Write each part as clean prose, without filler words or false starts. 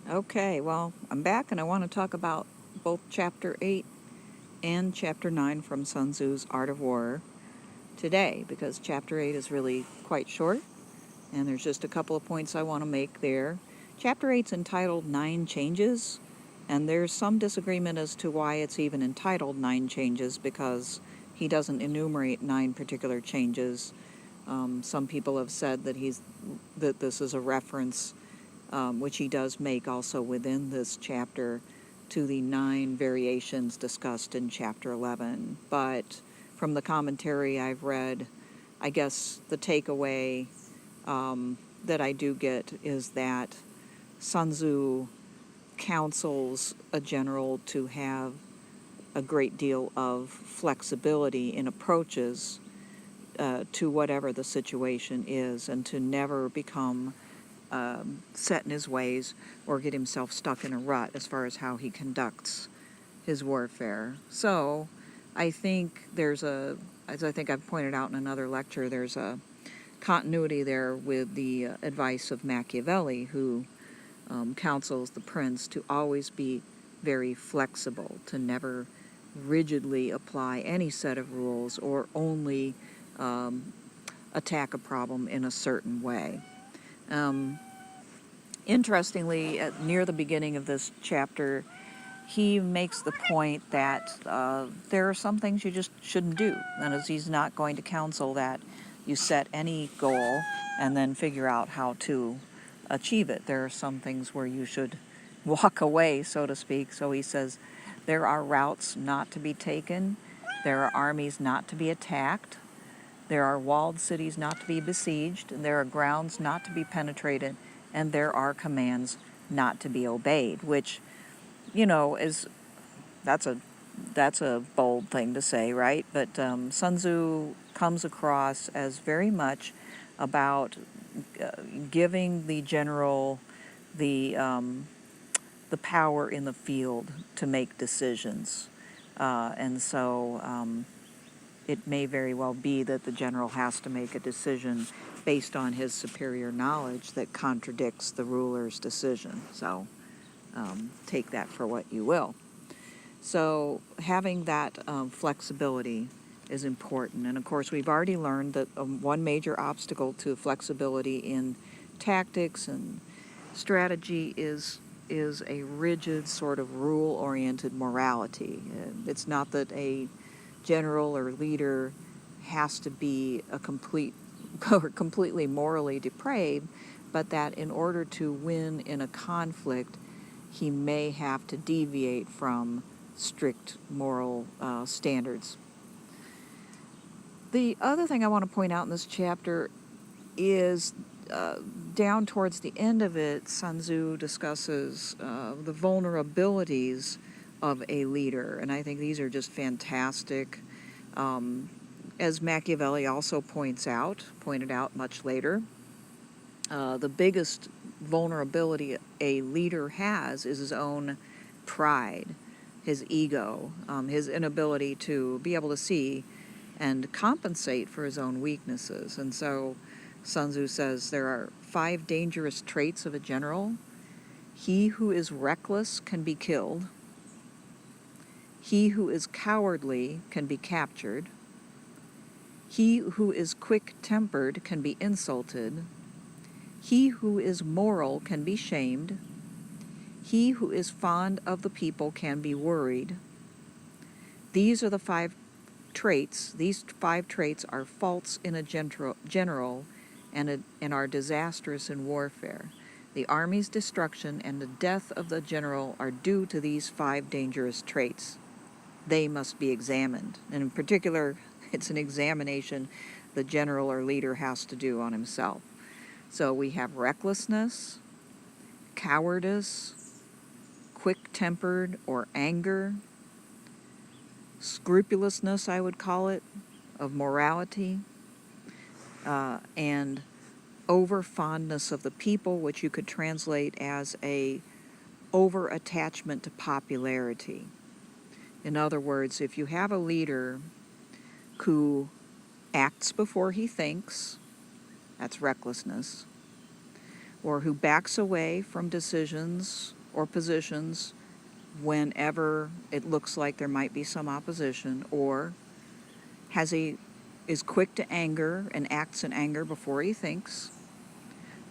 Okay, well, I'm back and I want to talk about both Chapter 8 and Chapter 9 from Sun Tzu's Art of War today, because Chapter 8 is really quite short, and there's just a couple of points I want to make there. Chapter 8 is entitled 9 Changes, and there's some disagreement as to why it's even entitled 9 Changes, because he doesn't enumerate 9 particular changes. Some people have said that this is a reference, which he does make also within this chapter, to the 9 variations discussed in chapter 11. But from the commentary I've read, I guess the takeaway that I do get is that Sun Tzu counsels a general to have a great deal of flexibility in approaches to whatever the situation is, and to never become set in his ways or get himself stuck in a rut as far as how he conducts his warfare. So I think as I think I've pointed out in another lecture, there's a continuity there with the advice of Machiavelli, who counsels the prince to always be very flexible, to never rigidly apply any set of rules or only attack a problem in a certain way. Interestingly, near the beginning of this chapter, he makes the point that there are some things you just shouldn't do. And as he's not going to counsel that you set any goal and then figure out how to achieve it. There are some things where you should walk away, so to speak. So he says there are routes not to be taken, there are armies not to be attacked, there are walled cities not to be besieged, and there are grounds not to be penetrated, and there are commands not to be obeyed, which, is that's a bold thing to say, right? But Sun Tzu comes across as very much about giving the general the power in the field to make decisions, and so it may very well be that the general has to make a decision based on his superior knowledge that contradicts the ruler's decision. So take that for what you will. So having that flexibility is important. And of course, we've already learned that one major obstacle to flexibility in tactics and strategy is a rigid sort of rule-oriented morality. It's not that a general or leader has to be a complete or completely morally depraved, but that in order to win in a conflict, he may have to deviate from strict moral standards. The other thing I want to point out in this chapter is down towards the end of it, Sun Tzu discusses the vulnerabilities of a leader, and I think these are just fantastic. As Machiavelli also pointed out much later, the biggest vulnerability a leader has is his own pride, his ego, his inability to be able to see and compensate for his own weaknesses. And so Sun Tzu says there are 5 dangerous traits of a general. He who is reckless can be killed. He who is cowardly can be captured. He who is quick-tempered can be insulted. He who is moral can be shamed. He who is fond of the people can be worried. These are the 5 traits. These 5 traits are faults in a general and are disastrous in warfare. The army's destruction and the death of the general are due to these 5 dangerous traits. They must be examined. And in particular, it's an examination the general or leader has to do on himself. So we have recklessness, cowardice, quick-tempered or anger, scrupulousness, I would call it, of morality, and over-fondness of the people, which you could translate as a over-attachment to popularity. In other words, if you have a leader who acts before he thinks, that's recklessness. or who backs away from decisions or positions whenever it looks like there might be some opposition, or is quick to anger and acts in anger before he thinks,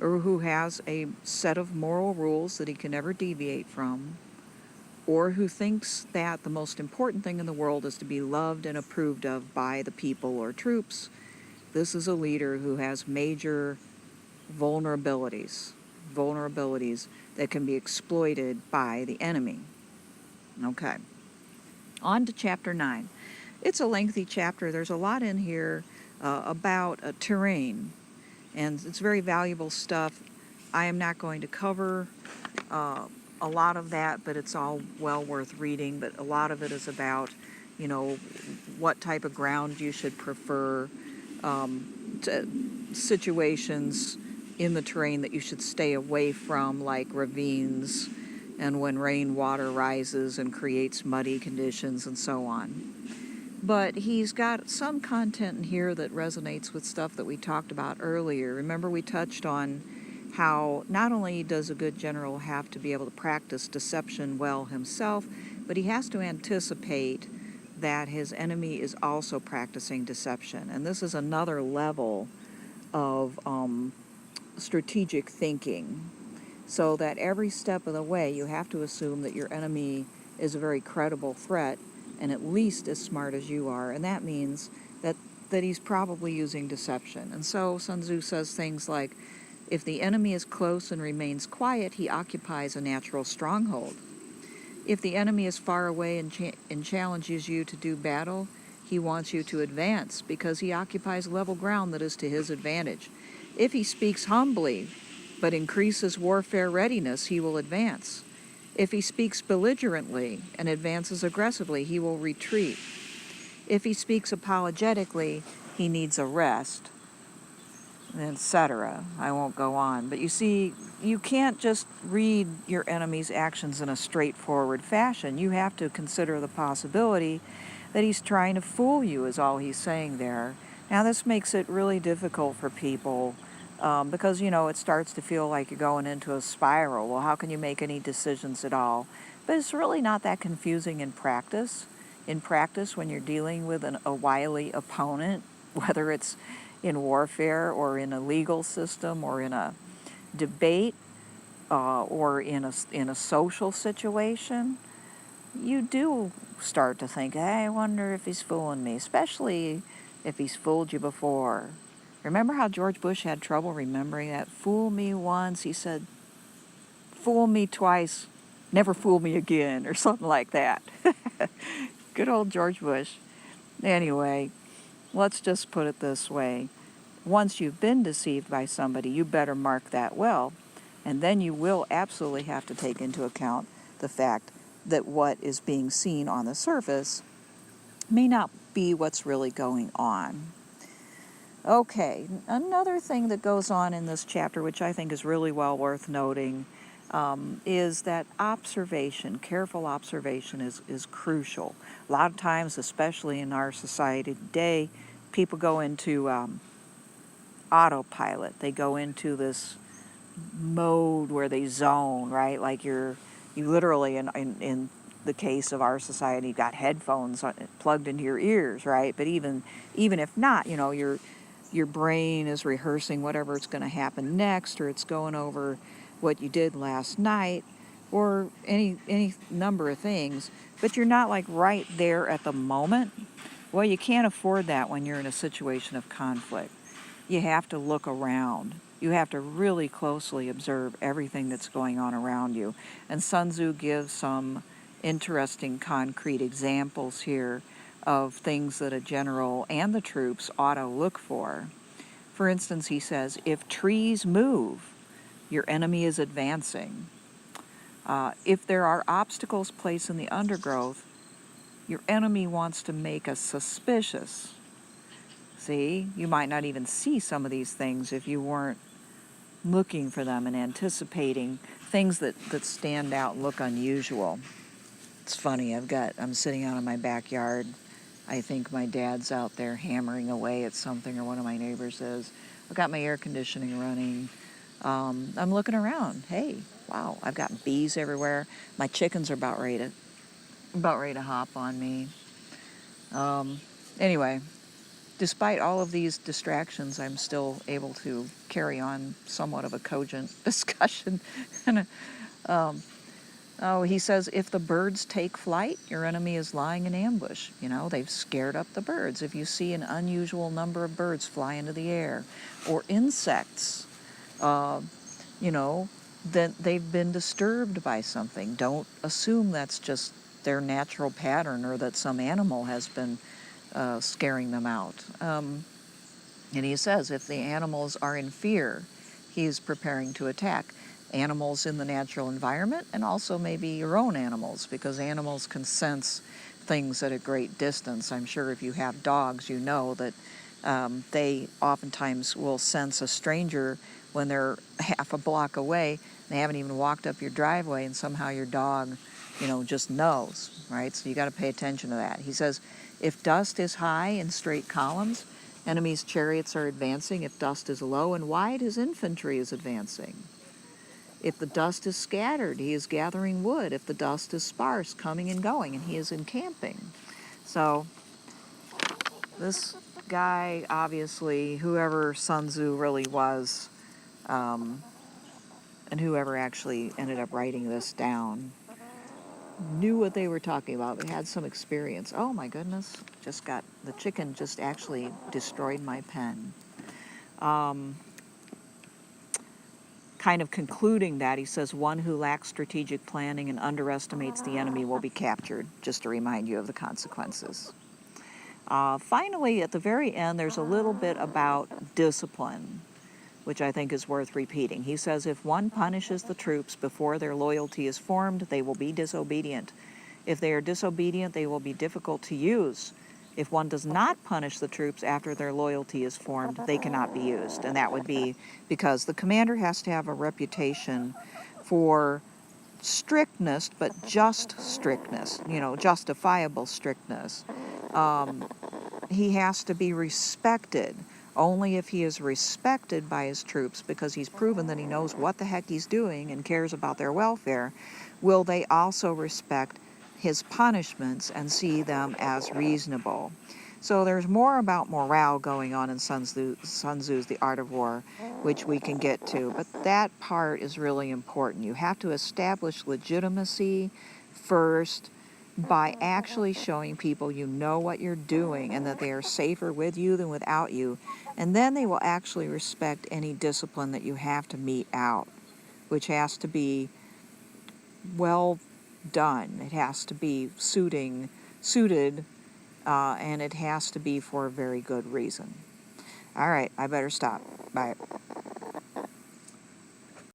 or who has a set of moral rules that he can never deviate from, or who thinks that the most important thing in the world is to be loved and approved of by the people or troops. This is a leader who has major vulnerabilities that can be exploited by the enemy. Okay, on to chapter 9. It's a lengthy chapter. There's a lot in here about terrain, and it's very valuable stuff. I am not going to cover a lot of that, but it's all well worth reading. But a lot of it is about, what type of ground you should prefer, situations in the terrain that you should stay away from, like ravines, and when rainwater rises and creates muddy conditions and so on. But he's got some content in here that resonates with stuff that we talked about earlier. Remember, we touched on how not only does a good general have to be able to practice deception well himself, but he has to anticipate that his enemy is also practicing deception. And this is another level of strategic thinking, so that every step of the way you have to assume that your enemy is a very credible threat and at least as smart as you are. And that means that he's probably using deception. And so Sun Tzu says things like, if the enemy is close and remains quiet, he occupies a natural stronghold. If the enemy is far away and challenges you to do battle, he wants you to advance because he occupies level ground that is to his advantage. If he speaks humbly but increases warfare readiness, he will advance. If he speaks belligerently and advances aggressively, he will retreat. If he speaks apologetically, he needs a rest, etc. I won't go on. But you see, you can't just read your enemy's actions in a straightforward fashion. You have to consider the possibility that he's trying to fool you, is all he's saying there. Now, this makes it really difficult for people because, it starts to feel like you're going into a spiral. Well, how can you make any decisions at all? But it's really not that confusing in practice. In practice, when you're dealing with a wily opponent, whether it's in warfare or in a legal system or in a debate or in a social situation, you do start to think, hey, I wonder if he's fooling me, especially if he's fooled you before. Remember how George Bush had trouble remembering that? Fool me once, he said, fool me twice, never fool me again, or something like that. Good old George Bush. Anyway, let's just put it this way. Once you've been deceived by somebody, you better mark that well. And then you will absolutely have to take into account the fact that what is being seen on the surface may not be what's really going on. Okay, another thing that goes on in this chapter, which I think is really well worth noting, is that careful observation is crucial. A lot of times, especially in our society today, people go into autopilot. They go into this mode where they zone, right? Like you literally, in the case of our society, got headphones plugged into your ears, right? But even if not, your brain is rehearsing whatever it's going to happen next, or it's going over what you did last night, or any number of things. But you're not like right there at the moment. Well, you can't afford that when you're in a situation of conflict. You have to look around. You have to really closely observe everything that's going on around you. And Sun Tzu gives some interesting concrete examples here of things that a general and the troops ought to look for. For instance, he says, if trees move, your enemy is advancing. If there are obstacles placed in the undergrowth, your enemy wants to make us suspicious. See, you might not even see some of these things if you weren't looking for them and anticipating things that stand out and look unusual. It's funny, I'm sitting out in my backyard. I think my dad's out there hammering away at something, or one of my neighbors is. I've got my air conditioning running. I'm looking around. Hey, wow, I've got bees everywhere. My chickens are about ready to hop on me. Anyway, despite all of these distractions, I'm still able to carry on somewhat of a cogent discussion. Oh, he says, if the birds take flight, your enemy is lying in ambush. You know, they've scared up the birds. If you see an unusual number of birds fly into the air, or insects, uh, you know, then they've been disturbed by something. Don't assume that's just their natural pattern or that some animal has been scaring them out. And he says if the animals are in fear, he's preparing to attack animals in the natural environment and also maybe your own animals, because animals can sense things at a great distance. I'm sure if you have dogs, you know that they oftentimes will sense a stranger when they're half a block away. They haven't even walked up your driveway, and somehow your dog, just knows, right? So you got to pay attention to that. He says, if dust is high in straight columns, enemy's chariots are advancing. If dust is low and wide, his infantry is advancing. If the dust is scattered, he is gathering wood. If the dust is sparse, coming and going, and he is encamping. So this guy, obviously, whoever Sun Tzu really was, and whoever actually ended up writing this down, knew what they were talking about. They had some experience. Oh my goodness, the chicken just actually destroyed my pen. Kind of concluding that, he says, one who lacks strategic planning and underestimates the enemy will be captured, just to remind you of the consequences. Finally, at the very end, there's a little bit about discipline, which I think is worth repeating. He says, if one punishes the troops before their loyalty is formed, they will be disobedient. If they are disobedient, they will be difficult to use. If one does not punish the troops after their loyalty is formed, they cannot be used. And that would be because the commander has to have a reputation for strictness, but just strictness, justifiable strictness. He has to be respected. Only if he is respected by his troops, because he's proven that he knows what the heck he's doing and cares about their welfare, will they also respect his punishments and see them as reasonable. So there's more about morale going on in Sun Tzu's The Art of War, which we can get to. But that part is really important. You have to establish legitimacy first by actually showing people you know what you're doing and that they are safer with you than without you. And then they will actually respect any discipline that you have to mete out, which has to be well done. It has to be suited, and it has to be for a very good reason. All right, I better stop. Bye.